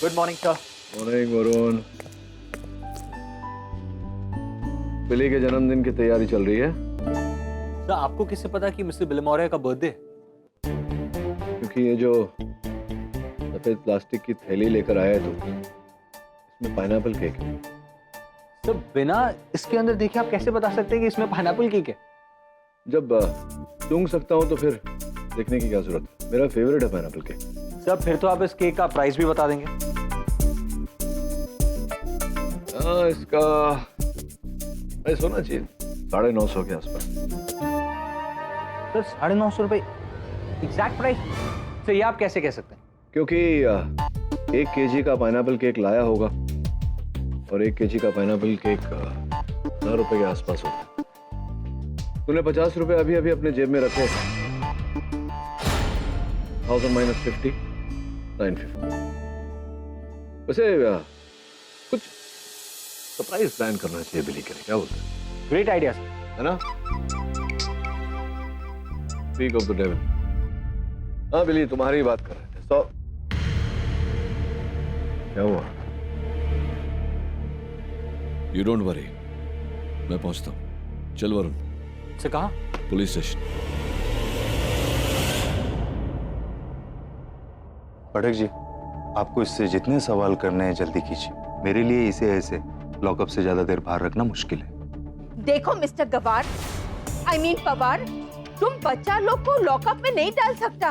Good morning sir. Morning Varun. Billy के जन्मदिन की तैयारी चल रही है। सर आपको किससे पता कि मिस्टर बिलमोरिया का बर्थडे? क्योंकि ये जो सफेद प्लास्टिक की थैली लेकर आया है तो इसमें पाइनएप्पल केक है। सर बिना इसके अंदर देखे आप कैसे बता सकते हैं कि इसमें पाइनएप्पल केक है? जब सूंघ सकता हूँ तो फिर देखने की क्या जरूरत है। मेरा फेवरेट है पाइनएप्पल केक। सर फिर तो आप इस केक का प्राइस भी बता देंगे। हाँ, इसका प्राइस होना चाहिए 950 के आसपास। सर 950 रुपए एग्जैक्ट प्राइस? सर ये आप कैसे कह सकते हैं? क्योंकि 1 केजी का पाइनएप्पल केक लाया होगा और 1 केजी का पाइनएप्पल केक 1000 रुपए के आसपास होगा। तूने 50 रुपए अभी अभी अपने जेब में रखे। 1000 माइनस 50 950। वैसे कुछ सरप्राइज प्लान करना चाहिए बिली के लिए, क्या बोलते हैं? Great idea sir. है ना? Speak of the devil. हाँ बिली, तुम्हारी बात कर रहे थे। तो क्या हुआ? यू डोंट वरी, मैं पहुंचता हूं। चल वरुण। से कहा? Police station. पाठक जी, आपको इससे जितने सवाल करने हैं जल्दी कीजिए। मेरे लिए इसे ऐसे लॉकअप से ज्यादा देर बाहर रखना मुश्किल है। देखो मिस्टर गवार, I mean पवार, तुम बच्चा लोग को लॉकअप में नहीं डाल सकता।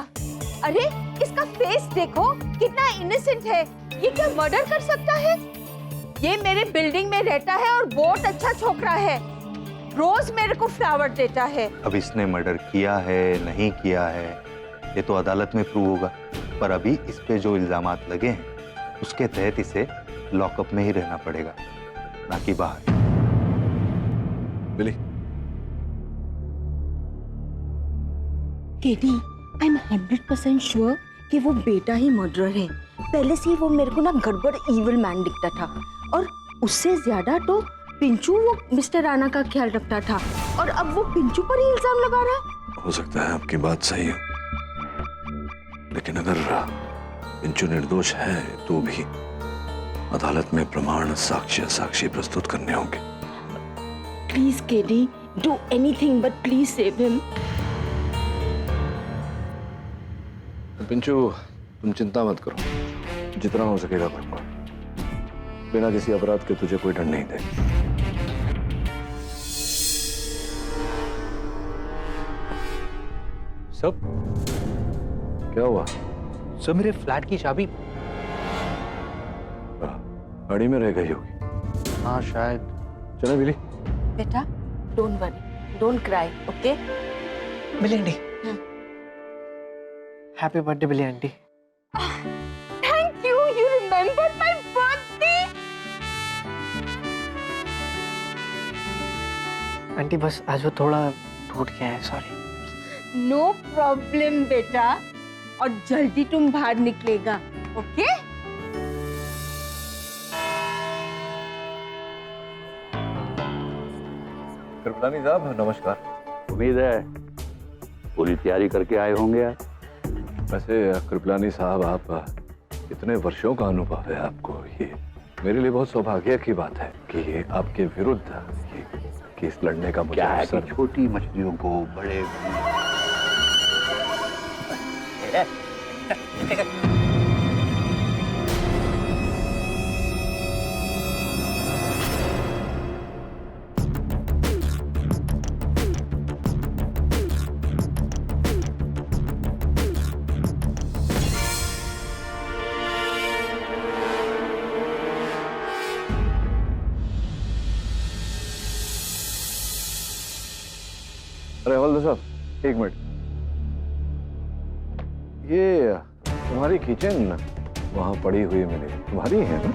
अरे इसका फेस देखो, कितना इनोसेंट है। ये क्या मर्डर कर सकता है? ये मेरे बिल्डिंग में रहता है और बहुत अच्छा छोकरा है। रोज मेरे को फ्लावर देता है। अब इसने मर्डर किया है नहीं किया है ये तो अदालत में प्रूव होगा, पर अभी इस पे जो इल्जामात लगे हैं उसके तहत इसे लॉकअप में ही रहना पड़ेगा, ना कि बाहर। बिली, केटी, आई एम 100% श्योर कि वो बेटा ही मर्डरर है। पहले से ही वो मेरे को ना गड़बड़ इविल मैन दिखता था, और उससे ज्यादा तो पिंचू वो मिस्टर राणा का ख्याल रखता था, और अब वो पिंचू पर ही इल्जाम लगा रहा है। हो सकता है आपकी बात सही है, लेकिन अगर पिंचू निर्दोष है तो भी अदालत में प्रमाण साक्षी प्रस्तुत करने होंगे। Please Katie, do anything but please save him. Pinchu, तुम चिंता मत करो, जितना हो सकेगा करूंगा। बिना किसी अपराध के तुझे कोई दंड नहीं दे। सर क्या हुआ? सर मेरे फ्लैट की चाबी। गाड़ी में रह गई होगी। हाँ शायद। चले बिली। बेटा, don't worry, don't cry, okay? Billy aunty, happy birthday Billy aunty. Thank you, you remembered my birthday. Aunty बस आज वो थोड़ा टूट गया है, सॉरी। No problem बेटा, और जल्दी तुम बाहर निकलेगा, ओके? कृपलानी साहब, नमस्कार। उम्मीद है पूरी तैयारी करके आए होंगे आप। वैसे कृपलानी साहब, आप इतने वर्षों का अनुभव है आपको, ये मेरे लिए बहुत सौभाग्य की बात है कि आपके विरुद्ध ये केस लड़ने का मुझे क्या है अवसर। कि छोटी मछलियों को बड़े अरे हवलदार साहब, एक मिनट। ये तुम्हारी किचन वहां पड़ी हुई मिली, तुम्हारी है ना?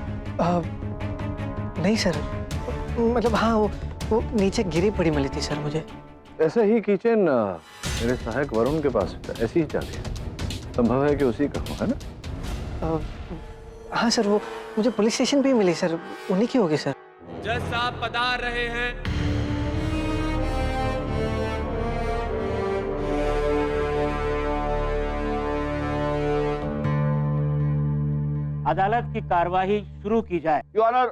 नहीं सर, मतलब हाँ वो नीचे गिरी पड़ी मिली थी सर मुझे। ऐसा ही किचन मेरे सहायक वरुण के पास ऐसी ही चाबी है। संभव है कि उसी का हो, है ना? हाँ सर, वो मुझे पुलिस स्टेशन पे ही मिली सर, उन्हीं की होगी सर। जज साहब पधार रहे हैं। अदालत की कार्यवाही शुरू की जाए। योर ऑनर,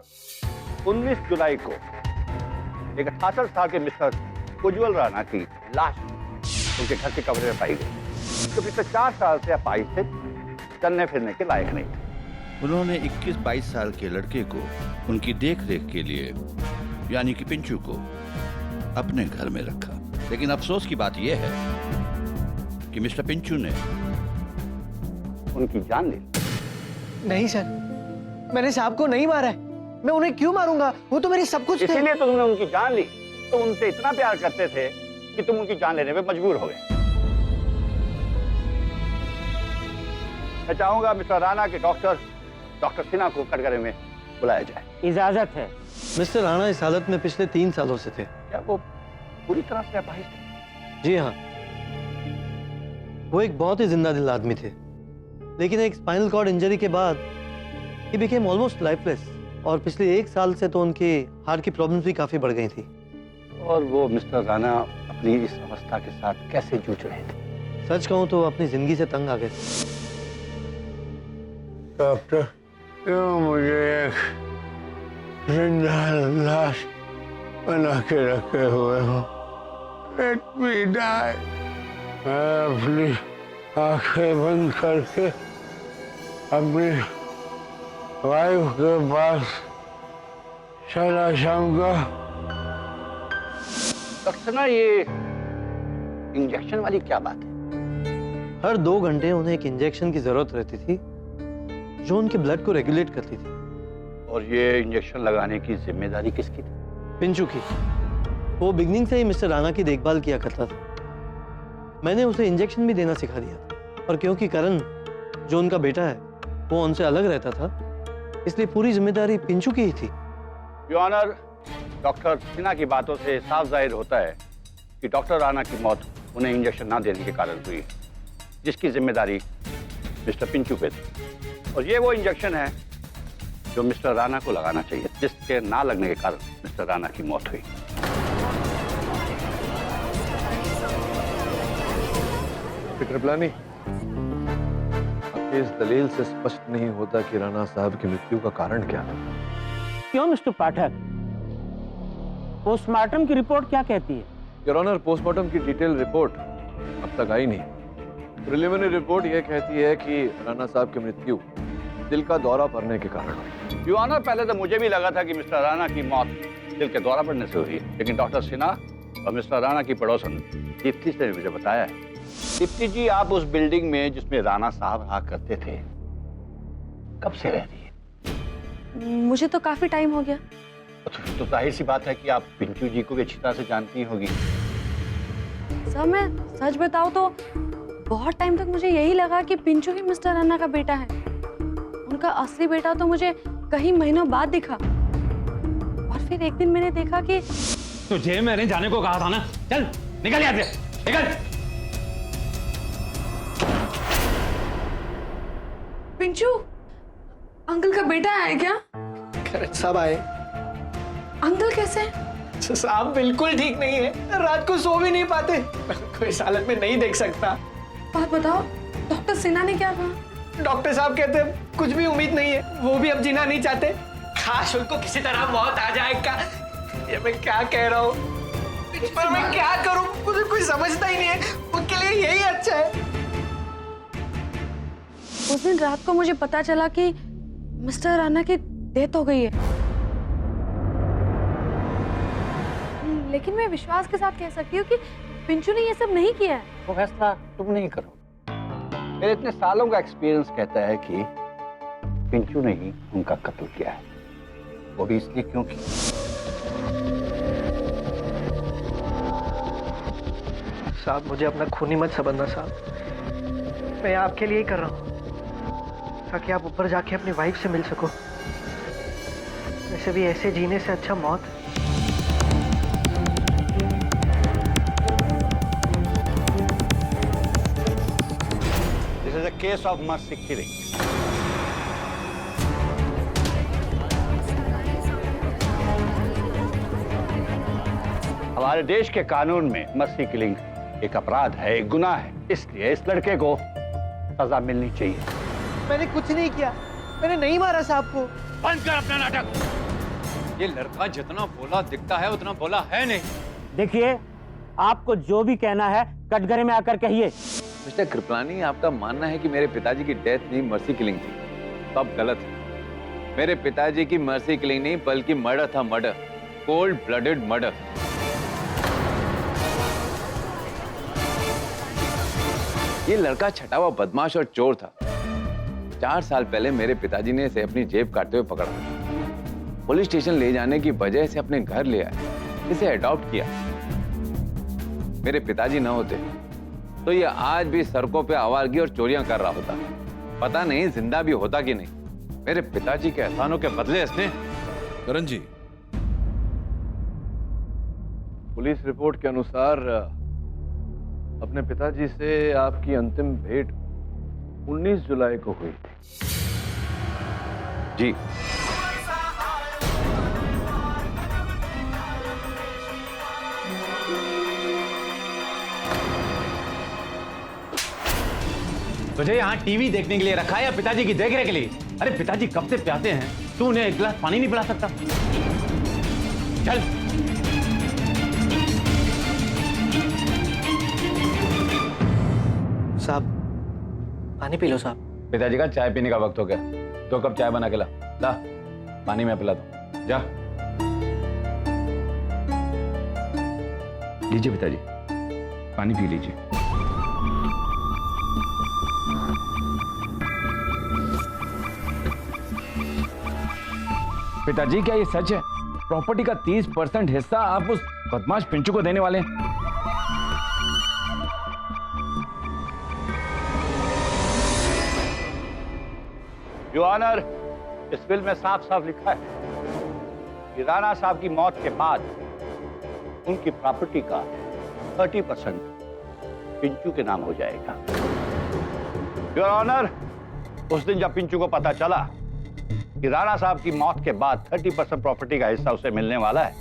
19 जुलाई को एक 68 साल के मिस्टर उज्जवल राणा की लाश उनके घर के कमरे में पाई गई, जो पिछले 4 साल से अपाहिज से चलने फिरने के लायक नहीं थे। उन्होंने 21-22 साल के लड़के को उनकी देखरेख के लिए यानी कि पिंचू को अपने घर में रखा। लेकिन अफसोस की बात यह है कि मिस्टर पिंचू ने उनकी जान ली। नहीं सर, मैंने साहब को नहीं मारा है। मैं उन्हें क्यों मारूंगा? वो तो मेरी सब कुछ थे। इसीलिए तो तुमने उनकी जान ली। तुम उनसे इतना प्यार करते थे कि तुम उनकी जान लेने में मजबूर हो गए। मैं चाहूंगा मिस्टर राणा के डॉक्टर सिन्हा को कटघरे में बुलाया जाए। इजाजत है। मिस्टर राणा इस हालत में पिछले 3 सालों से थे। क्या वो पूरी तरह से अपाहिज थे? जी हाँ, वो एक बहुत ही जिंदा दिल आदमी थे, लेकिन एक स्पाइनल कॉर्ड इंजरी के बाद ही बिकेम ऑलमोस्ट लाइफलेस। और पिछले 1 साल से तो उनकी हार्ट की प्रॉब्लम्स भी काफी बढ़ गई थी। और वो मिस्टर राणा अपनी इस अवस्था के साथ कैसे जूझ रहे थे? सच कहूं तो अपनी जिंदगी से तंग आ गए थे। डॉक्टर, क्यों मुझे एक जिंदा लाश बना के रखे हुए हो? Let me die. मैं अपनी आंखें बंद करके अपनी वाइफ के पास चला जाऊंगा। डॉक्टर सिन्हा, ये इंजेक्शन वाली क्या बात है? हर 2 घंटे उन्हें एक इंजेक्शन की जरूरत रहती थी जो उनके ब्लड को रेगुलेट करती थी। और ये इंजेक्शन लगाने की जिम्मेदारी किसकी थी? पिंचू की। वो बिगनिंग से ही मिस्टर राणा की देखभाल किया करता था। मैंने उसे इंजेक्शन भी देना सिखा दिया था। और क्योंकि करण, जो उनका बेटा है, वो उनसे अलग रहता था, इसलिए पूरी जिम्मेदारी पिंचू की ही थी। योर ऑनर, डॉक्टर सिन्हा की बातों से साफ जाहिर होता है कि डॉक्टर राणा की मौत उन्हें इंजेक्शन ना देने के कारण हुई, जिसकी जिम्मेदारी मिस्टर पिंचू पे थी। और ये वो इंजेक्शन है जो मिस्टर राणा को लगाना चाहिए, जिसके ना लगने के कारण मिस्टर राणा की मौत हुई। कृपलानी, आपकी इस दलील से स्पष्ट नहीं होता कि राणा साहब की मृत्यु का कारण क्या है। क्यों मिस्टर पाठक, पोस्टमार्टम की रिपोर्ट क्या कहती है? योर ऑनर, पोस्टमार्टम की डिटेल रिपोर्ट अब तक आई नहीं। प्रिलिमिनरी रिपोर्ट यह कहती है कि राणा साहब की मृत्यु दिल का दौरा पड़ने के कारण हुई। योर ऑनर, पहले तो मुझे भी लगा था कि मिस्टर राणा की मौत दिल के दौरा पड़ने से हुई, लेकिन डॉक्टर सिन्हा और मिस्टर राणा की पड़ोसन दीप्ति ने मुझे बताया है। दीप्ति जी, आप उस बिल्डिंग में जिसमें राणा साहब रहा करते थे, कब से रह रही है? मुझे तो काफी टाइम हो गया। तो जाहिर सी बात है कि आप पिंचू जी को भी अच्छी तरह से जानती होगी। सर, मैं सच बताऊं तो बहुत टाइम तक मुझे यही लगा कि पिंचू ही मिस्टर राणा का बेटा है। उनका असली बेटा तो मुझे कई महीनों बाद दिखा। और फिर एक दिन मैंने देखा कि तुझे मैंने जाने को कहा था ना। चल निकल यहाँ से, निकल। पिंचू अंकल का बेटा है क्या? सब आए। अंकल कैसे? साहब बिल्कुल ठीक नहीं है, रात को सो भी नहीं पाते। कोई इस हालत में नहीं देख सकता। बात बताओ, डॉक्टर सिन्हा ने क्या कहा? डॉक्टर साहब कहते हैं कुछ भी उम्मीद नहीं है, वो भी अब जीना नहीं चाहते। काश उनको किसी तरह मौत आ जाएगा। ये मैं क्या कह रहा हूँ, पर मैं क्या करूँ, मुझे कोई समझता ही नहीं है। उनके लिए यही अच्छा है। उस दिन रात को मुझे पता चला कि मिस्टर राणा की डेथ हो गई है, लेकिन मैं विश्वास के साथ कह सकती हूँ कि पिंचू ने ये सब नहीं किया है। वो फैसला तुम नहीं करो। मेरे इतने सालों का एक्सपीरियंस कहता है कि पिंचू ने ही उनका कत्ल किया है, वो भी इसलिए क्योंकि साहब मुझे अपना खूनी मत समझना साहब। मैं आपके लिए ही कर रहा हूँ ताकि आप ऊपर जाके अपनी वाइफ से मिल सको। वैसे भी ऐसे जीने से अच्छा मौत। This is a case of mercy killing. हमारे देश के कानून में मर्सी किलिंग एक अपराध है, एक गुनाह है, इसलिए इस लड़के को सजा मिलनी चाहिए। मैंने कुछ नहीं किया, मैंने नहीं मारा साहब को। बंद कर अपना नाटक। ये लड़का जितना भोला दिखता है उतना भोला है नहीं। देखिए, आपको जो भी कहना है कटघरे में आकर कहिए। मिस्टर कृपलानी, आपका मानना है कि मेरे पिताजी की डेथ नहीं मर्सी किलिंग थी, तो आप गलत है। मेरे पिताजी की मर्सी किलिंग नहीं बल्कि मर्डर था, मर्डर, कोल्ड ब्लडेड मर्डर। ये लड़का छटा हुआ बदमाश और चोर था। 4 साल पहले मेरे पिताजी ने इसे अपनी जेब काटते हुए पकड़ा, पुलिस स्टेशन ले जाने की वजह से अपने घर ले आए, इसे अडॉप्ट किया। मेरे पिताजी न होते तो ये आज भी सड़कों पे आवारगी और चोरियां कर रहा होता। पता नहीं जिंदा भी होता कि नहीं। मेरे पिताजी के एहसानों के बदले इसने। करण जी, पुलिस रिपोर्ट के अनुसार अपने पिताजी से आपकी अंतिम भेंट 19 जुलाई को हुई थी। जी, तुझे यहाँ टीवी देखने के लिए रखा है या पिताजी की देखरेख के लिए? अरे पिताजी कब से प्यासे हैं, तू उन्हें एक गिलास पानी नहीं पिला सकता? चल। साहब, पानी पी लो साहब। पिताजी का चाय पीने का वक्त हो गया, 2 कप चाय बना के ला। ला, पानी मैं पिला दूं। जा। लीजिए पिताजी, पानी पी लीजिए। पिताजी, क्या ये सच है? प्रॉपर्टी का 30% हिस्सा आप उस बदमाश पिंचू को देने वाले हैं? योर ऑनर, इस बिल में साफ साफ लिखा है कि राणा साहब की मौत के बाद उनकी प्रॉपर्टी का 30% पिंचू के नाम हो जाएगा। योर ऑनर, उस दिन जब पिंचू को पता चला कि राणा साहब की मौत के बाद 30% प्रॉपर्टी का हिस्सा उसे मिलने वाला है,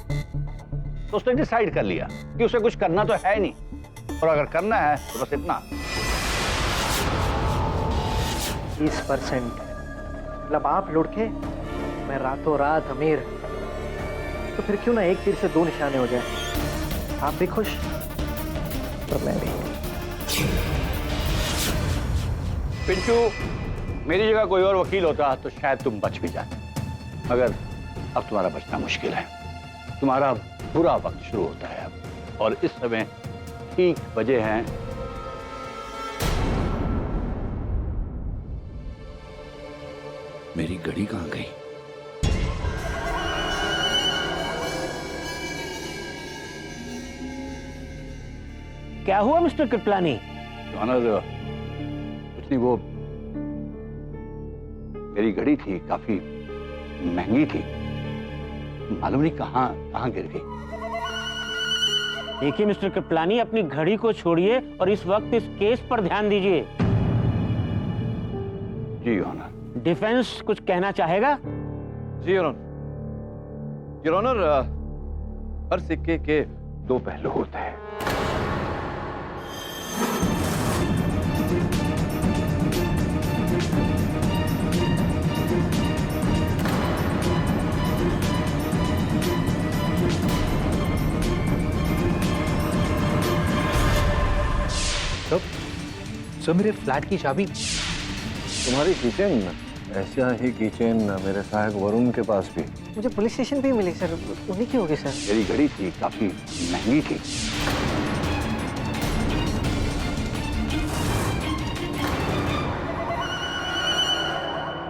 तो उसने डिसाइड कर लिया कि उसे कुछ करना तो है नहीं, और अगर करना है तो बस इतना 30%। मतलब आप लुढ़के, मैं रातों रात अमीर। तो फिर क्यों ना एक तीर से 2 निशाने हो जाए। आप भी खुश और मैं भी। पिंचू, मेरी जगह कोई और वकील होता तो शायद तुम बच भी जाते, मगर अब तुम्हारा बचना मुश्किल है। तुम्हारा बुरा वक्त शुरू होता है अब, और इस समय ठीक बजे हैं मेरी घड़ी कहाँ गई? क्या हुआ मिस्टर कृपलानी? ऑनर, कुछ नहीं, वो मेरी घड़ी थी, काफी महंगी थी, मालूम नहीं कहां गिर गई। देखिए मिस्टर कृपलानी, अपनी घड़ी को छोड़िए और इस वक्त इस केस पर ध्यान दीजिए। जी ऑनर। डिफेंस कुछ कहना चाहेगा? जी योर ऑनर। योर ऑनर, हर सिक्के के 2 पहलू होते हैं। सर, मेरे फ्लैट की चाबी। तुम्हारी किचन, ऐसा ही किचन मेरे सहायक वरुण के पास भी। मुझे पुलिस स्टेशन पे ही मिली सर, उन्हीं की होगी सर। मेरी घड़ी थी, काफी महंगी थी।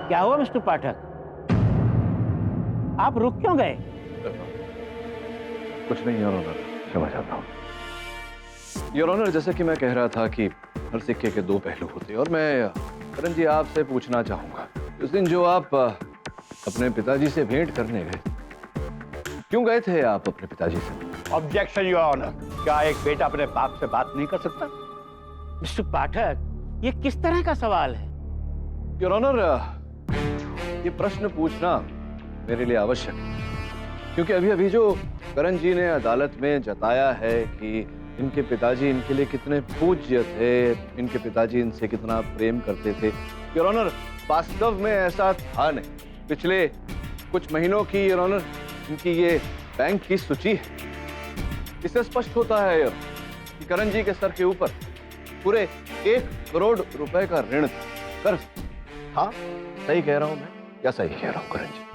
क्या हुआ मिस्टर पाठक? आप रुक क्यों गए? कुछ नहीं योर ऑनर, क्षमा चाहता हूँ। योर ऑनर, जैसे कि मैं कह रहा था कि हर सिक्के के 2 पहलू होते हैं, और मैं करण जी आपसे पूछना चाहूंगा, उस दिन जो आप अपने पिताजी से भेंट करने गए, क्यों गए थे आप अपने पिताजी से? Objection your honour. क्या एक बेटा अपने बाप से बात नहीं कर सकता? मिस्टर पाठक, ये किस तरह का सवाल है? योर ऑनर, ये प्रश्न पूछना मेरे लिए आवश्यक है, क्योंकि अभी अभी जो करण जी ने अदालत में जताया है कि इनके पिताजी इनके लिए कितने पूज्य थे, इनके पिताजी इनसे कितना प्रेम करते थे। योर ऑनर, वास्तव में ऐसा था नहीं। पिछले कुछ महीनों की योर ऑनर इनकी ये बैंक की सूची है। इससे स्पष्ट होता है कि करण जी के सर के ऊपर पूरे 1 करोड़ रुपए का ऋण था, कर्ज। हाँ, सही कह रहा हूं मैं या सही कह रहा हूं करण जी?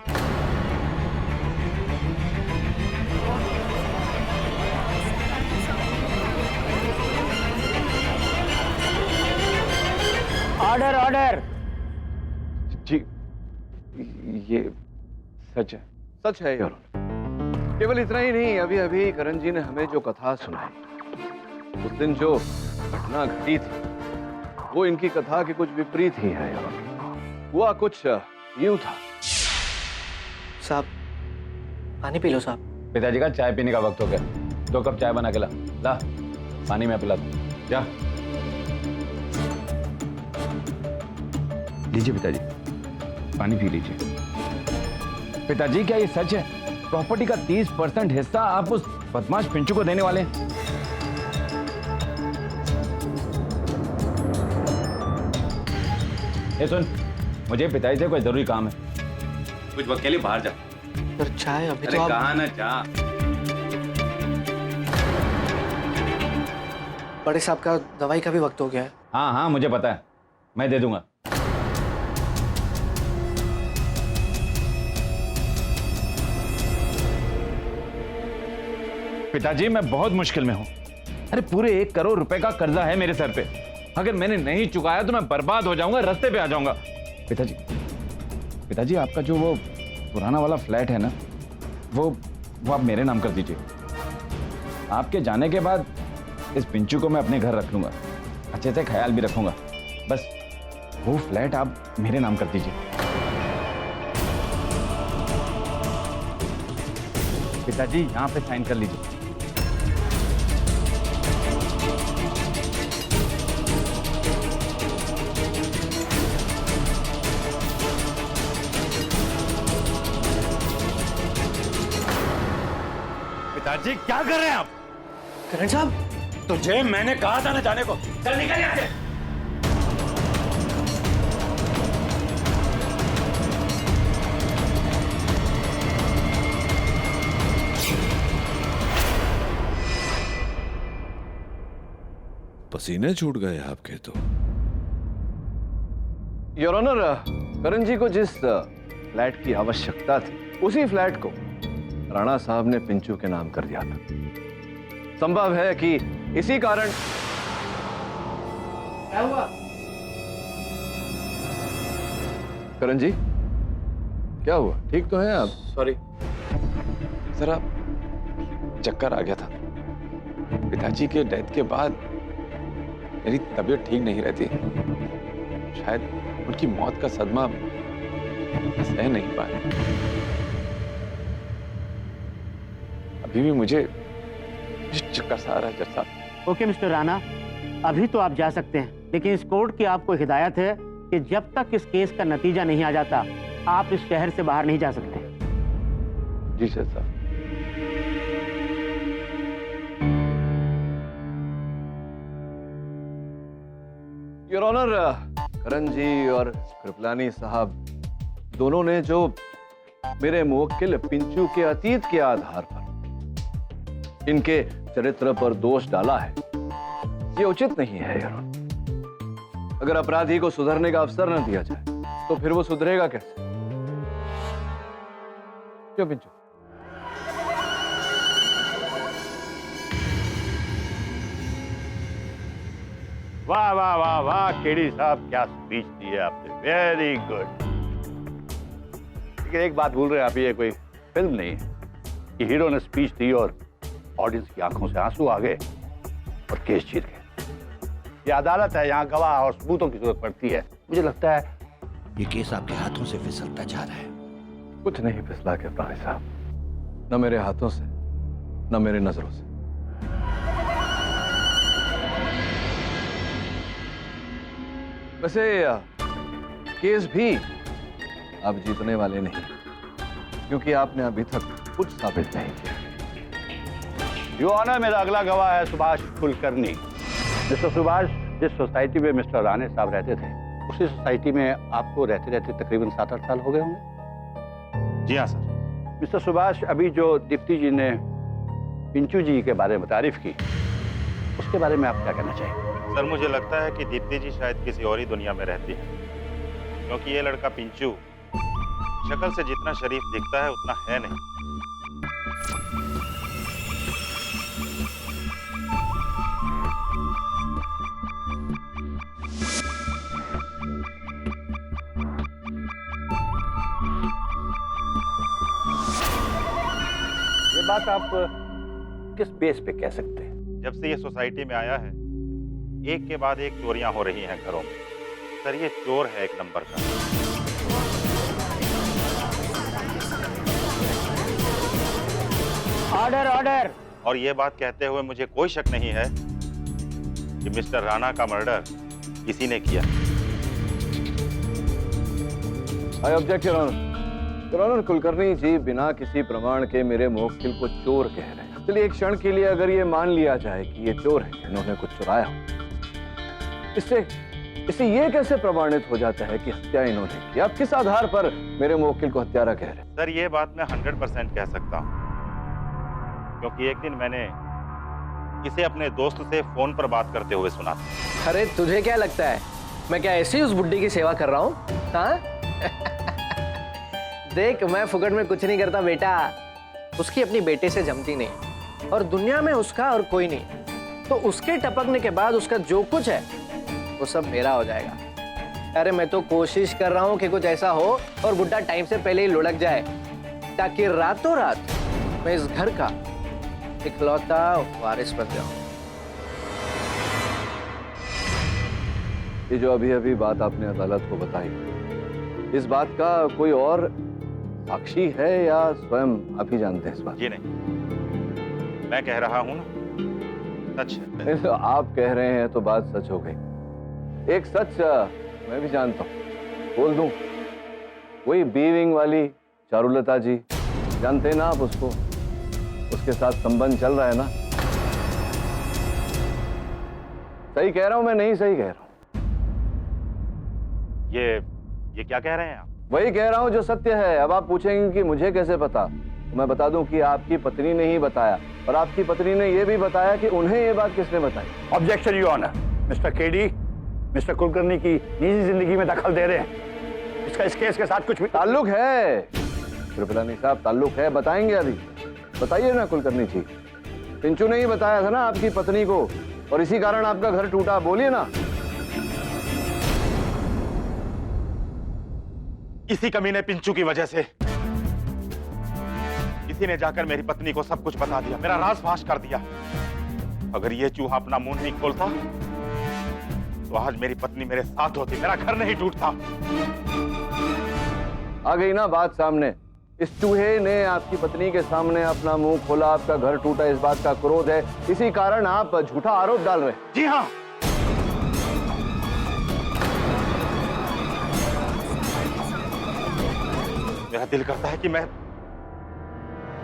Order order. जी, ये सच है। सच है योर ऑनर। केवल इतना ही नहीं, अभी अभी करण जी ने हमें जो कथा सुनाई, उस दिन जो घटना घटी थी वो इनकी कथा के कुछ विपरीत ही है। हुआ कुछ यूं था। साहब, पानी पी लो साहब। पिताजी का चाय पीने का वक्त हो गया। 2 कप चाय बना के ला। ला, पानी में पिला दूं। जा। लीजिए पिताजी, पानी पी लीजिए। पिताजी, क्या ये सच है? प्रॉपर्टी का 30% हिस्सा आप उस बदमाश पिंचू को देने वाले हैं? ए सुन, मुझे पिताजी से कोई जरूरी काम है। कुछ वक्त के लिए बाहर जा। पर चाय अभी अरे तो कहा ना जा। बड़े साहब का दवाई का भी वक्त हो गया है। हाँ हाँ, मुझे पता है, मैं दे दूंगा। पिताजी, मैं बहुत मुश्किल में हूं। अरे पूरे 1 करोड़ रुपए का कर्जा है मेरे सर पे। अगर मैंने नहीं चुकाया तो मैं बर्बाद हो जाऊंगा, रास्ते पे आ जाऊंगा। पिताजी, आपका जो वो पुराना वाला फ्लैट है ना, वो आप मेरे नाम कर दीजिए। आपके जाने के बाद इस पिंचू को मैं अपने घर रख लूंगा, अच्छे से ख्याल भी रखूंगा। बस वो फ्लैट आप मेरे नाम कर दीजिए। पिताजी, यहां पे साइन कर लीजिए। पिताजी, क्या कर रहे हैं आप? करण साहब, तुझे मैंने कहा था ना जाने को। चल निकल यहां से। पसीने छूट गए आपके तो। योर ऑनर, करण जी को जिस फ्लैट की आवश्यकता थी, उसी फ्लैट को राणा साहब ने पिंचू के नाम कर दिया था। संभव है कि इसी कारण। क्या हुआ? करण जी, क्या हुआ? ठीक तो है आप? सॉरी, जरा चक्कर आ गया था। पिताजी के डेथ के बाद मेरी तबीयत ठीक नहीं रहती। शायद उनकी मौत का सदमा सह नहीं पाया। अभी भी मुझे चक्कर सा आ रहा है जज साहब। ओके मिस्टर राणा, अभी तो आप जा सकते हैं, लेकिन इस कोर्ट की आपको हिदायत है कि जब तक इस केस का नतीजा नहीं आ जाता, आप इस शहर से बाहर नहीं जा सकते। जी जज साहब। योर ऑनर, करण जी और कृपलानी साहब दोनों ने जो मेरे मुवक्किल पिंचू के अतीत के आधार पर इनके चरित्र पर दोष डाला है, ये उचित नहीं है योर ऑनर। अगर अपराधी को सुधरने का अवसर न दिया जाए तो फिर वो सुधरेगा कैसे? क्यों पिंचू? वाह वाह वाह वाह, केडी साहब, क्या स्पीच दी है आपने। Very good. लेकिन एक बात भूल रहे हैं आप, ये कोई फिल्म नहीं है कि हीरो ने स्पीच दी और ऑडियंस की आंखों से आंसू आ गए और केस जीत गए। ये अदालत है, यहाँ गवाह और सबूतों की जरूरत पड़ती है। मुझे लगता है ये केस आपके हाथों से फिसलता जा रहा है। कुछ नहीं फिसला के प्राणी साहब, न मेरे हाथों से न मेरे नजरों से। वैसे केस भी आप जीतने वाले नहीं, क्योंकि आपने अभी तक कुछ साबित नहीं किया। यो ऑनर, मेरा अगला गवाह है सुभाष कुलकर्णी। मिस्टर सुभाष, जिस सोसाइटी में मिस्टर राणे साहब रहते थे, उसी सोसाइटी में आपको रहते रहते तकरीबन 7-8 साल हो गए होंगे। जी हाँ सर। मिस्टर सुभाष, अभी जो दीप्ति जी ने पिंचू जी के बारे में तारीफ की, उसके बारे में आप क्या कहना चाहेंगे? सर, मुझे लगता है कि दीप्ति जी शायद किसी और ही दुनिया में रहती है, क्योंकि ये लड़का पिंचू शक्ल से जितना शरीफ दिखता है उतना है नहीं। ये बात आप किस बेस पे कह सकते हैं? जब से ये सोसाइटी में आया है, एक के बाद एक चोरियां हो रही हैं घरों में। सर, ये चोर है एक नंबर का। Order order. और ये बात कहते हुए मुझे कोई शक नहीं है कि मिस्टर राणा का मर्डर किसी ने किया। I object your honour. Your honour, Kulkarni ji बिना किसी प्रमाण के मेरे मुवक्किल को चोर कह रहे हैं। चलिए एक क्षण के लिए अगर ये मान लिया जाए कि ये चोर है, इन्होंने कुछ चुराया हो, इससे ये कैसे प्रमाणित हो जाता है कि हत्या इन्होंने की? आप किस आधार पर मेरे मुवक्किल को हत्यारा कह रहे हैं? सर, ये बात मैं 100% कह सकता हूँ, क्योंकि एक दिन मैंने इसे अपने दोस्त से फोन पर बात करते हुए सुना था। अरे तुझे क्या लगता है मैं क्या ऐसे ही उस बुड्ढी की सेवा कर रहा हूँ? हाँ? देख, मैं फुकट में कुछ नहीं करता बेटा। उसकी अपनी बेटे से जमती नहीं, और दुनिया में उसका और कोई नहीं। तो उसके टपकने के बाद उसका जो कुछ है वो सब मेरा हो जाएगा। अरे मैं तो कोशिश कर रहा हूँ कि कुछ ऐसा हो और बुड्ढा टाइम से पहले ही लुढ़क जाए, ताकि रातों रात मैं इस घर का इकलौता वारिस बन जाऊं। ये जो अभी अभी बात आपने अदालत को बताई, इस बात का कोई और साक्षी है या स्वयं आप ही जानते हैं इस बात? जी नहीं, मैं कह रहा हूं ना, सच है। तो आप कह रहे हैं तो बात सच हो गई। एक सच मैं भी जानता हूँ, बोल दूं? वही बीविंग वाली चारुलता जी, जानते हैं ना आप उसको? उसके साथ संबंध चल रहा है ना? सही कह रहा हूं मैं, नहीं सही कह रहा हूं? ये क्या कह रहे हैं आप? वही कह रहा हूं जो सत्य है। अब आप पूछेंगे कि मुझे कैसे पता, तो मैं बता दूं कि आपकी पत्नी ने ही बताया, और आपकी पत्नी ने यह भी बताया कि उन्हें ये बात किसने बताई। Objection your honour. Mister KD, mister Kulkarni की निजी जिंदगी में दखल दे रहे हैं। इसका इस केस के साथ कुछ भी ताल्लुक है? कृपलानी साहब, ताल्लुक है, बताएंगे अभी। बताइए ना कुलकर्णी जी, पिंचू ने ही बताया था ना आपकी पत्नी को, और इसी कारण आपका घर टूटा। बोलिए ना। इसी कमीने पिंचू की वजह से इसी ने जाकर मेरी पत्नी को सब कुछ बता दिया, मेरा राज फाश कर दिया। अगर ये चूहा अपना मुंह नहीं खोलता तो आज मेरी पत्नी मेरे साथ होती, मेरा घर नहीं टूटता। आ गई ना बात सामने। इस चूहे ने आपकी पत्नी के सामने अपना मुंह खोला, आपका घर टूटा, इस बात का क्रोध है, इसी कारण आप झूठा आरोप डाल रहे हैं। जी हाँ, मेरा दिल करता है कि मैं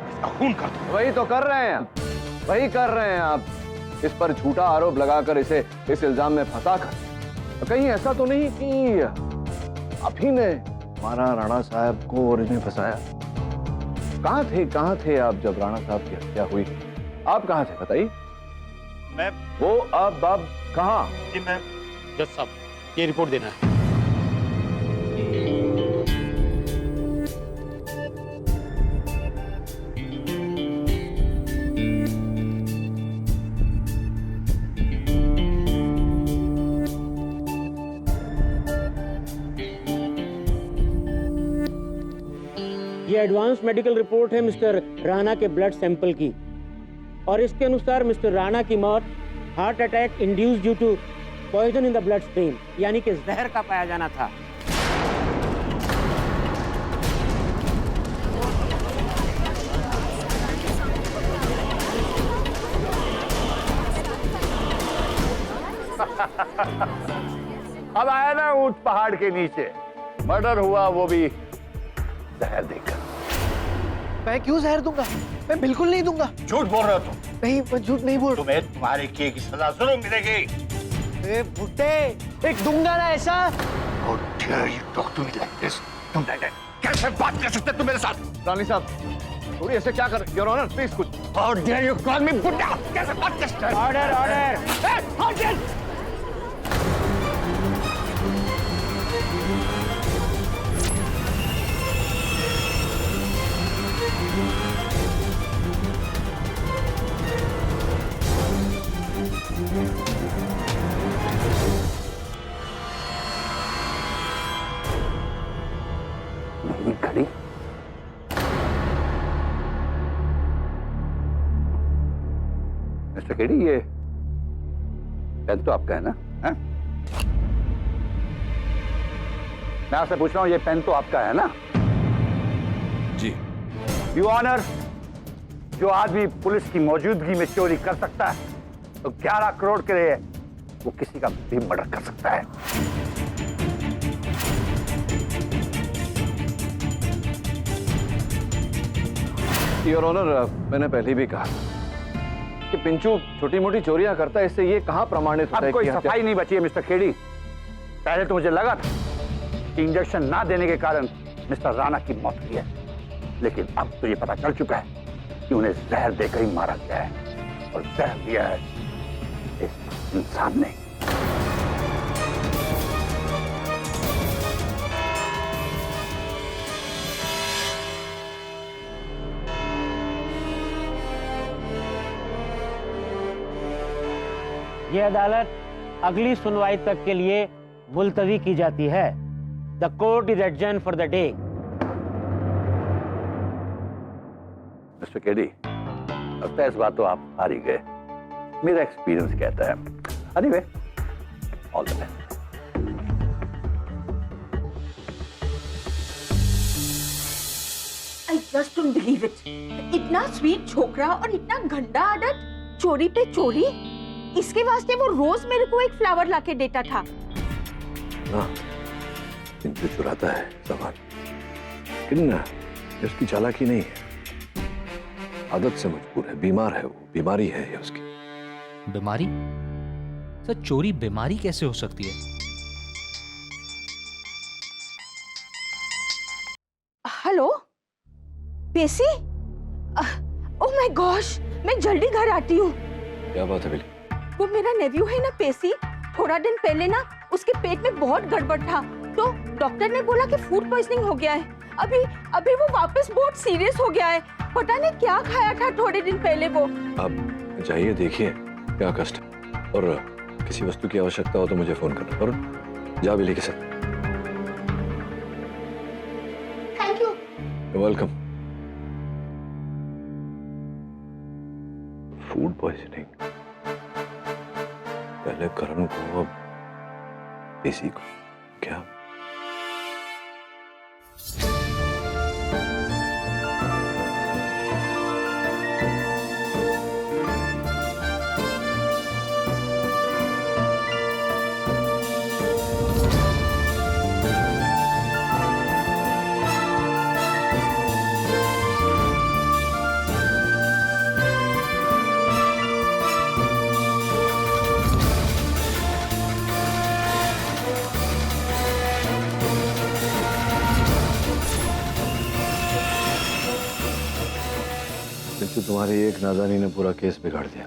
इसका खून कर दूं। वही तो कर रहे हैं आप, वही कर रहे हैं आप। इस पर झूठा आरोप लगाकर इसे इस इल्जाम में फंसाकर। कहीं ऐसा तो नहीं कि आप ही ने हमारा राणा साहब को और इन्हें फंसाया? कहाँ थे आप जब राणा साहब की हत्या हुई? आप कहाँ थे बताइए? मैं वो अब कहाँ? जी मैं जज साहब, ये रिपोर्ट देना है। ये एडवांस मेडिकल रिपोर्ट है मिस्टर राणा के ब्लड सैंपल की, और इसके अनुसार मिस्टर राणा की मौत heart attack induce due to poison in the bloodstream, यानी कि जहर का पाया जाना था। अब आया ना ऊंट पहाड़ के नीचे, मर्डर हुआ वो भी जहर देकर। मैं क्यों जहर दूंगा? मैं बिल्कुल नहीं दूंगा। झूठ बोल रहे हो तुम। नहीं मैं झूठ नहीं बोल। तुम्हें तुम्हारे किए की सजा जरूर मिलेगी। ए भुट्टे, एक दूंगा ना ऐसा। How dare you talk to me like this? तुम कैसे बात कर सकते तुम मेरे साथ? रानी साहब, थोड़ी ऐसे क्या कर, योर ऑनर प्लीज कुछ। How dare you call me बुड्ढा? कैसे बात कर सकते? Order order. नहीं खड़ी। मिस्टर केडी, ये पेन तो आपका है ना? है? मैं आपसे पूछ रहा हूं, ये पेन तो आपका है ना? जी। यू ऑनर, जो आदमी पुलिस की मौजूदगी में चोरी कर सकता है तो 11 करोड़ के लिए वो किसी का भी मर्डर कर सकता है। योर ऑनर, मैंने पहले भी कहा कि पिंचू छोटी मोटी चोरियां करता है, इससे ये कहां प्रमाणित होता अब है कोई कि हत्या- सफाई नहीं बची है मिस्टर खेड़ी। पहले तो मुझे लगा था कि इंजेक्शन ना देने के कारण मिस्टर राणा की मौत हुई है, लेकिन अब तो ये पता चल चुका है कि उन्हें जहर देकर ही मारा गया है, और जहर दिया है इस इंसान ने। ये अदालत अगली सुनवाई तक के लिए मुलतवी की जाती है। The court is adjourn for the day. Mister KD, लगता है इस बात तो आप हार ही गए। मेरा एक्सपीरियंस कहता है। Anyway, all the best. I just don't believe it. इतना स्वीट छोकरा और इतना गंदा आदत, चोरी पे चोरी। इसके वास्ते वो रोज मेरे को एक फ्लावर लाके देता था। हाँ, पिंचू चुराता है सामान, लेकिन इसकी चालाकी नहीं है, आदत से मजबूर है, बीमार है, वो बीमारी है ये उसकी। बीमारी? सर चोरी बीमारी कैसे हो सकती है? हेलो पेशी, ओह माय गॉश, मैं जल्दी घर आती हूँ। क्या बात है बिली? वो मेरा नेव्यू है ना पेशी, थोड़ा दिन पहले ना उसके पेट में बहुत गड़बड़ था, तो डॉक्टर ने बोला कि फूड पॉइजनिंग हो गया है। अभी वो वापस बहुत सीरियस हो गया है, पता नहीं क्या खाया था थोड़े दिन पहले वो। आप जाइए, देखिए क्या कष्ट है, और किसी वस्तु की आवश्यकता हो तो मुझे फोन करना। और जा बिली के साथ। Thank you. Welcome. Food poisoning, पहले करण को अब पेशी को, क्या? तो तुम्हारी एक नादानी ने पूरा केस बिगाड़ दिया।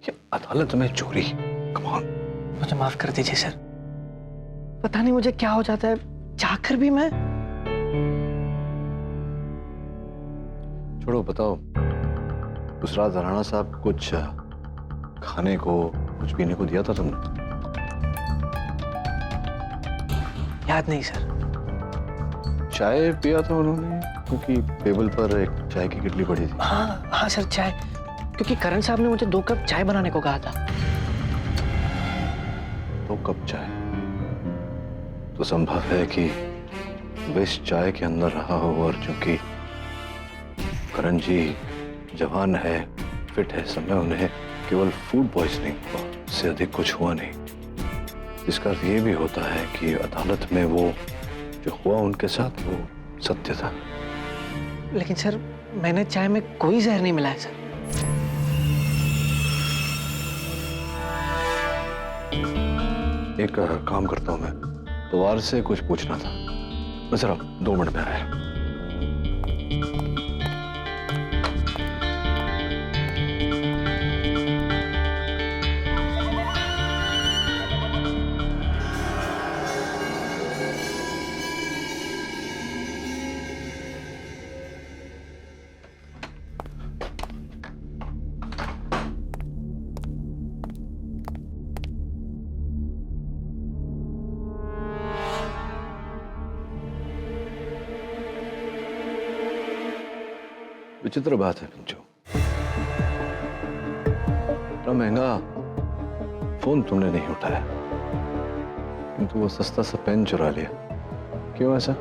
ये अदालत में चोरी, कम ऑन। मुझे माफ कर दीजिए सर, पता नहीं मुझे क्या हो जाता है, चाहकर भी मैं। छोड़ो, बताओ उस रात राणा साहब कुछ खाने को, कुछ पीने को दिया था तुमने? याद नहीं सर। चाय पिया था उन्होंने, क्योंकि टेबल पर एक चाय की किटली पड़ी थी। हाँ सर, चाय, क्योंकि करण साहब ने मुझे 2 कप चाय बनाने को कहा था। 2 कप चाय तो संभव है कि विष चाय के अंदर रहा हो, और चूंकि करण जी जवान है, फिट है, समय उन्हें केवल फूड पॉइजनिंग से अधिक कुछ हुआ नहीं। इसका अर्थ ये भी होता है कि अदालत में वो जो हुआ उनके साथ वो सत्य था। लेकिन सर, मैंने चाय में कोई जहर नहीं मिलाया सर। एक काम करता हूँ मैं, पवार से कुछ पूछना था। मैं जरा 2 मिनट में आया। विचित्र बात है पिंचू, इतना महंगा फोन तुमने नहीं उठाया, किंतु वो सस्ता सा पेन चुरा लिया। क्यों ऐसा?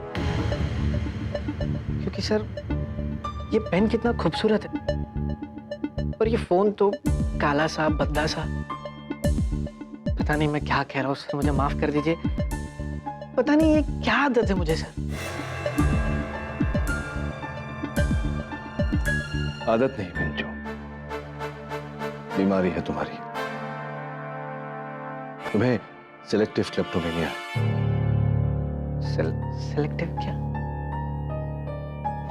क्योंकि सर ये पेन कितना खूबसूरत है और ये फोन तो काला सा भद्दा सा। पता नहीं मैं क्या कह रहा हूँ सर, मुझे माफ कर दीजिए। पता नहीं ये क्या आदत है मुझे सर। आदत नहीं पिंचू, बीमारी है तुम्हारी। तुम्हें सिलेक्टिव क्लेप्टोमेनिया है। सिलेक्टिव क्या?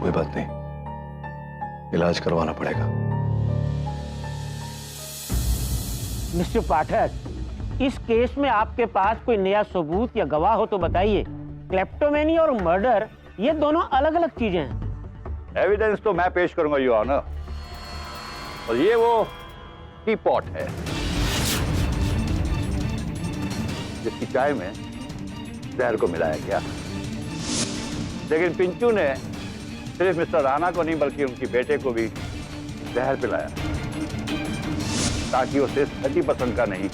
कोई बात नहीं, इलाज करवाना पड़ेगा। मिस्टर पाठक, इस केस में आपके पास कोई नया सबूत या गवाह हो तो बताइए। क्लेप्टोमेनिया और मर्डर ये दोनों अलग अलग चीजें हैं। एविडेंस तो मैं पेश करूंगा योर ऑनर। और ये वो टी पॉट है जिसकी चाय में जहर को मिलाया गया, लेकिन पिंचू ने सिर्फ मिस्टर राणा को नहीं बल्कि उनकी बेटे को भी जहर पिलाया ताकि वो सिर्फ 30% का नहीं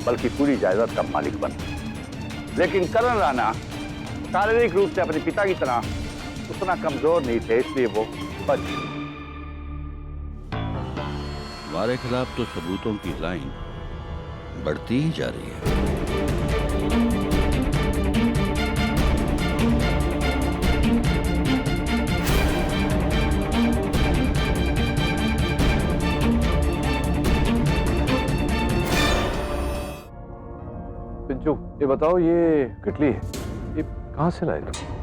बल्कि पूरी जायदाद का मालिक बने। लेकिन करण राणा शारीरिक रूप से अपने पिता की तरह उतना कमजोर नहीं थे, इसलिए वो बच गए। हमारे खिलाफ तो सबूतों की लाइन बढ़ती ही जा रही है। पिंचू ये बताओ, ये किटली है, ये कहाँ से लाए तुम?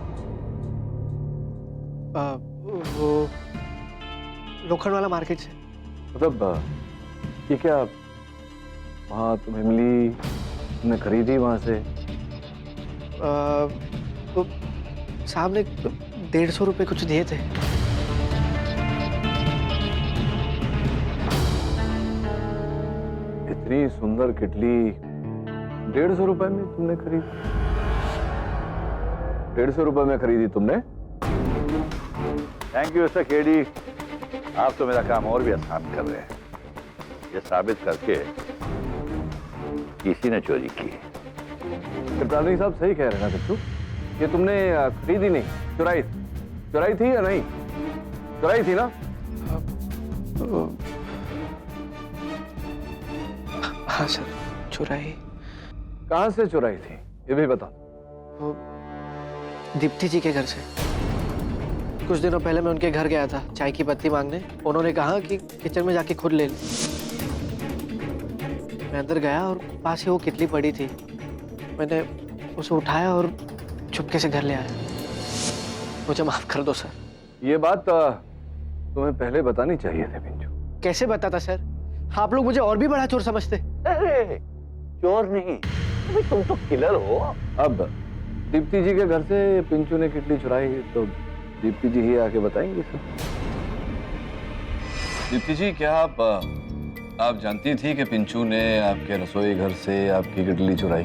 वो लोखंड वाला मार्केट से। मतलब ये क्या वहाँ तुम्हें मिली, तुमने खरीदी वहाँ से? तो साहब ने 150 रुपए कुछ दिए थे। इतनी सुंदर किटली 150 रुपए में तुमने खरीदी? 150 रुपए में खरीदी तुमने? थैंक यू मिस्टर केडी, आप तो मेरा काम और भी आसान कर रहे हैं। ये साबित करके किसी ने चोरी की। कप्तानी साहब सही कह रहे हैं ना पिंचू, ये तुमने खरीदी नहीं, चुराई थी या नहीं? चुराई थी ना? हाँ सर, चुराई। कहाँ से चुराई थी ये भी बता। वो दीप्ति जी के घर से। कुछ दिनों पहले मैं उनके घर गया था चाय की पत्ती मांगने। उन्होंने कहा कि किचन में जाके खुद ले ली। मैं अंदर गया और पास ही वो किटली पड़ी थी। मैंने उसे उठाया और चुपके से घर ले आया। मुझे माफ कर दो सर। ये बात तुम्हें पहले बतानी चाहिए थी पिंचू। कैसे बताता सर? आप लोग मुझे और भी बड़ा चोर समझते। अरे चोर नहीं, तुम तो किलर हो। अब दीप्ति जी के घर से पिंचू ने किटली चुराई तो दीप्ति जी ही आके बताएंगे सब। दीप्ति जी, क्या आप जानती थी कि पिंचू ने आपके रसोई घर से आपकी किटली चुराई?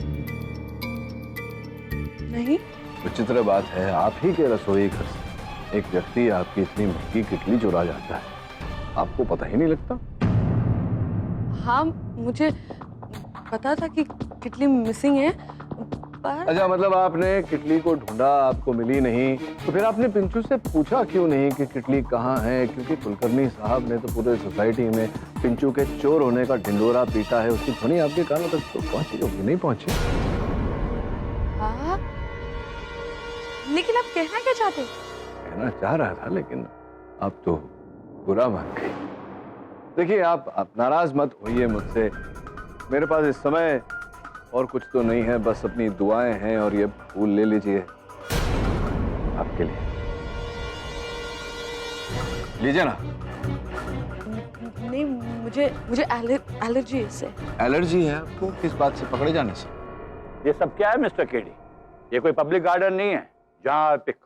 नहीं। विचित्र बात है, आप ही के रसोई घर से एक व्यक्ति आपकी इतनी महंगी किटली चुरा जाता है, आपको पता ही नहीं लगता? हाँ, मुझे पता था कि किटली मिसिंग है, पर अच्छा, मतलब आपने किटली को ढूंढा, आपको मिली नहीं, तो फिर आपने पिंचू से पूछा क्यों नहीं कि किटली कहाँ है? क्योंकि कुलकर्णी साहब ने तो पूरे सोसाइटी में पिंचू के चोर होने का ढिंडोरा पीटा है, उसकी ध्वनि आपके कानों तक तो पहुंची होगी, नहीं पहुंची? हाँ, लेकिन आप कहना क्या चाहते? कहना चाह रहा था, लेकिन आप तो बुरा मान गई। देखिए, आप नाराज मत होइए मुझसे। मेरे पास इस समय और कुछ तो नहीं है, बस अपनी दुआएं हैं। और ये फूल ले लीजिए, आपके लिए। लीजिए ना। नहीं, मुझे एलर्जी है इससे। एलर्जी है आपको? किस बात से? पकड़े जाने से? ये सब क्या है मिस्टर केडी? ये कोई पब्लिक गार्डन नहीं है जहां आप एक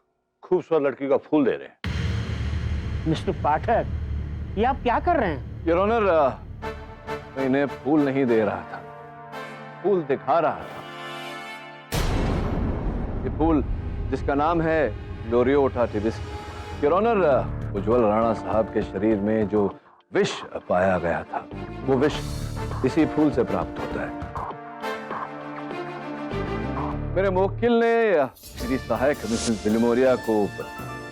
खूबसूरत लड़की को फूल दे रहे हैं। मिस्टर पाठक, ये आप क्या कर रहे हैं? योर ऑनर, मैं इन्हें फूल नहीं दे रहा था, फूल दिखा रहा था। ये फूल जिसका नाम है ग्लोरियोटा टिबिस्की। योर ऑनर, उज्जवल राणा साहब के शरीर में जो विष पाया गया था, वो विष इसी फूल से प्राप्त होता है। मेरे मुवक्किल ने श्री सहायक मिसेस विलिमोरिया को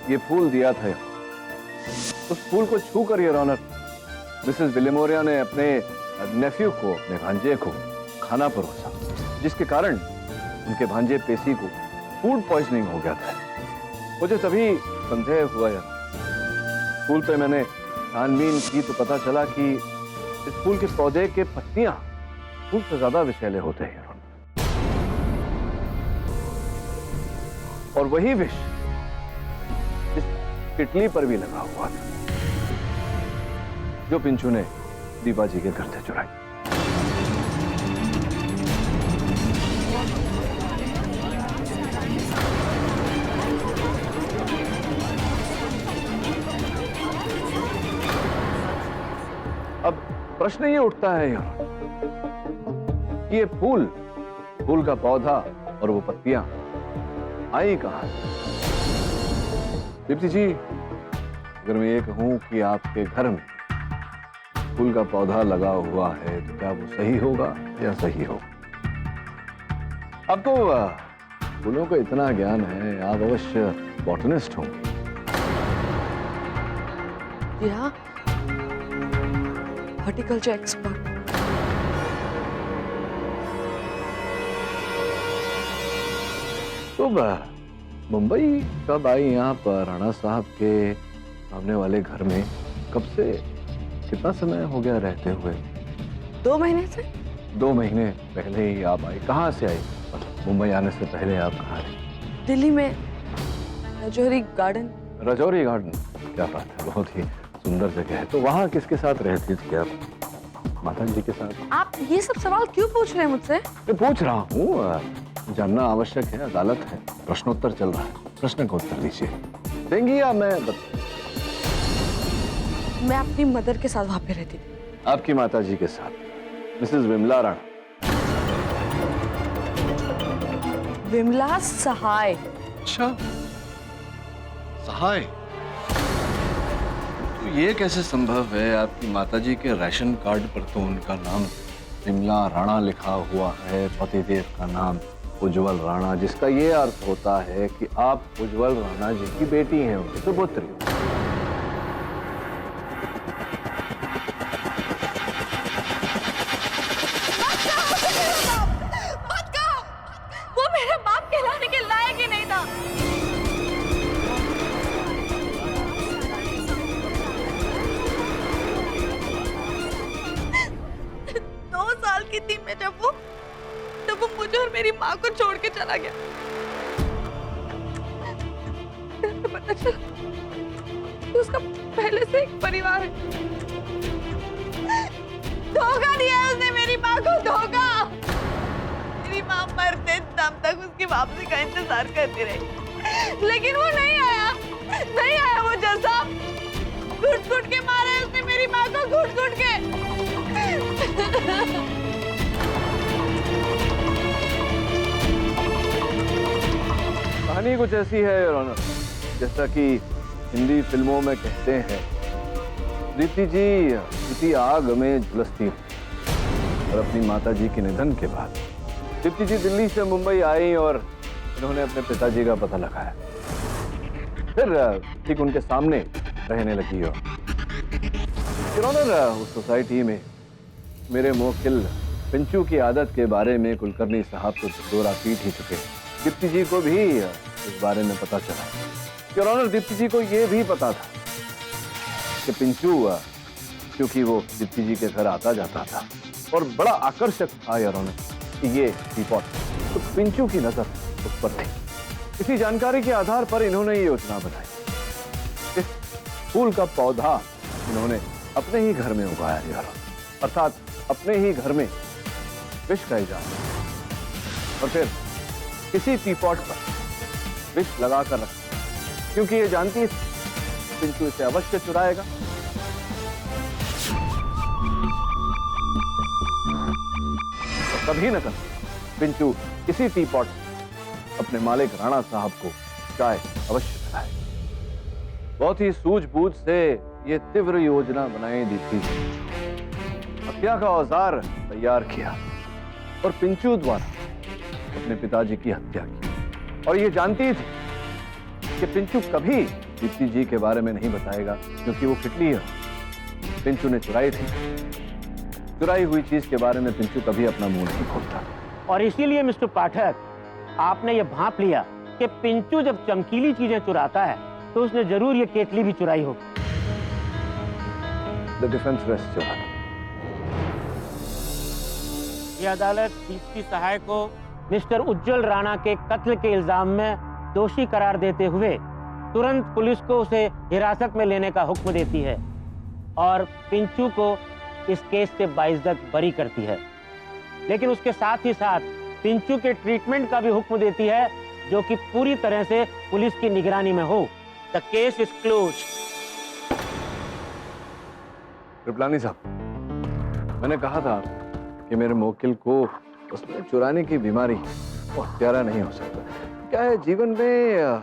ये फूल दिया था। उस फूल को छूकर योर ऑनर, मिसेस विलिमोरिया ने अपने नेफ्यू को, अपने भांजे को खाना परोसा, जिसके कारण उनके भांजे पेशी को फूड पॉइजनिंग हो गया था। मुझे तभी संदेह हुआ यार। फूल पे मैंने छानबीन की तो पता चला कि इस फूल के पौधे के पत्तियां फूल से ज्यादा विषैले होते हैं और वही विष इस किटली पर भी लगा हुआ था जो पिंचू ने दीपा जी के घर से चुराई। अब प्रश्न ये उठता है यार, ये फूल का पौधा और वो पत्तियां आई कहां? दीप्ति जी, अगर मैं ये कहूं कि आपके घर में फूल का पौधा लगा हुआ है तो क्या वो सही होगा या सही होगा? आपको फूलों का इतना ज्ञान है, आप अवश्य बॉटनिस्ट होंगे। जी हाँ, हॉर्टिकल्चर एक्सपर्ट। तो मुंबई कब आई यहाँ पर राणा साहब के सामने वाले घर में? कब से, कितना समय हो गया रहते हुए? 2 महीने से। 2 महीने पहले ही आप आई। कहाँ से आई? मुंबई आने से पहले आप कहाँ रही? दिल्ली में रजौरी गार्डन। रजौरी गार्डन, क्या बात है, बहुत ही सुंदर जगह है। तो वहाँ किसके साथ रहती थी आप? माता जी के साथ। आप ये सब सवाल क्यों पूछ रहे हैं मुझसे? मैं पूछ रहा हूँ, जानना आवश्यक है, अदालत है, प्रश्नोत्तर चल रहा है, प्रश्न का उत्तर दीजिए। देंगी या मैं अपनी मदर के साथ वहां पे रहती थी। आपकी माता जी के साथ, मिसेस विमला राणा? विमला सहाय। अच्छा, सहाय। तो ये कैसे संभव है? आपकी माताजी के राशन कार्ड पर तो उनका नाम विमला राणा लिखा हुआ है, पतिदेव का नाम उज्जवल राणा, जिसका ये अर्थ होता है कि आप उज्जवल राणा जी की बेटी हैं, उनकी सुपुत्री। मत कहो, वो मेरा बाप कहलाने के लायक ही नहीं था। 2 साल की थी मैं जब वो मुझे और मेरी माँ को छोड़ के चला गया। पता चला कि उसका पहले से एक परिवार है। धोखा दिया है उसने मेरी माँ को, धोखा। मेरी माँ मरते दम तक उसकी वापसी का इंतजार करती रही, लेकिन वो नहीं आया वो जैसा घुट-घुट के मारा है उसने मेरी माँ को, घुट-घुट के। कहानी कुछ ऐसी है योर ऑनर, जैसा कि हिंदी फिल्मों में कहते हैं, दीप्ति जी किसी आग में झुलसती और अपनी माता जी के निधन के बाद दीप्ति जी दिल्ली से मुंबई आई और इन्होंने अपने पिताजी का पता लगाया, फिर ठीक उनके सामने रहने लगी। और योर ऑनर, उस सोसाइटी में मेरे मुवक्किल पिंचू की आदत के बारे में कुलकर्णी साहब को 2 रात पीट ही चुके। दीप्ति जी को भी इस बारे में पता चला। योर ऑनर, दीप्ति जी को यह भी पता था कि पिंचू, क्योंकि वो दीप्ति जी के घर आता जाता था और बड़ा आकर्षक था योर ऑनर, कि ये टीपॉट, तो पिंचू की नजर उस पर थी। इसी जानकारी के आधार पर इन्होंने ये योजना बनाई। इस फूल का पौधा इन्होंने अपने ही घर में उगाया यार, अर्थात अपने ही घर में विष का इजाद, और फिर किसी टीपॉट पर विष लगाकर रखा, क्योंकि ये जानती थी पिंचू इसे अवश्य चुराएगा। और कभी न कभी पिंचू किसी टीपॉट अपने मालिक राणा साहब को चाय अवश्य पिलाएगा। बहुत ही सूझबूझ से ये तीव्र योजना बनाई दी थी। हत्या का औजार तैयार किया और पिंचू द्वारा अपने पिताजी की हत्या की। और ये जानती थी कि पिंचू कभी दीप्ति जी के बारे में नहीं बताएगा, क्योंकि वो किटली है, पिंचू ने चुराई थी। चुराई हुई चीज के बारे में पिंचू कभी अपना मुंह नहीं खोलता। और इसीलिए मिस्टर पाठक, आपने ये भांप लिया कि पिंचू जब चमकीली चीजें चुराता है तो उसने जरूर ये केतली भी चुराई होगी। The defense rests, Your Honor. ये अदालत दीप्ति सहाय को मिस्टर उज्जवल राणा के कत्ल के इल्जाम में दोषी करार देते हुए तुरंत पुलिस को उसे हिरासत में लेने का हुक्म देती है और पिंचू को इस केस से बाइज्जत बरी करती है। लेकिन उसके साथ ही साथ पिंचू के ट्रीटमेंट का भी हुक्म देती है, जो कि पूरी तरह से पुलिस की निगरानी में हो। The case is closed. Kripalani साहब, मैंने कहा था कि मेरे मुवक्किल को उसमें चुराने की बीमारी वो हत्यारा नहीं हो सकता। क्या है, जीवन में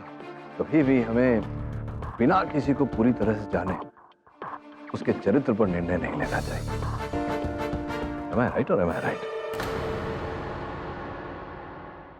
कभी भी हमें बिना किसी को पूरी तरह से जाने उसके चरित्र पर निर्णय नहीं लेना चाहिए। Am I right or am I right?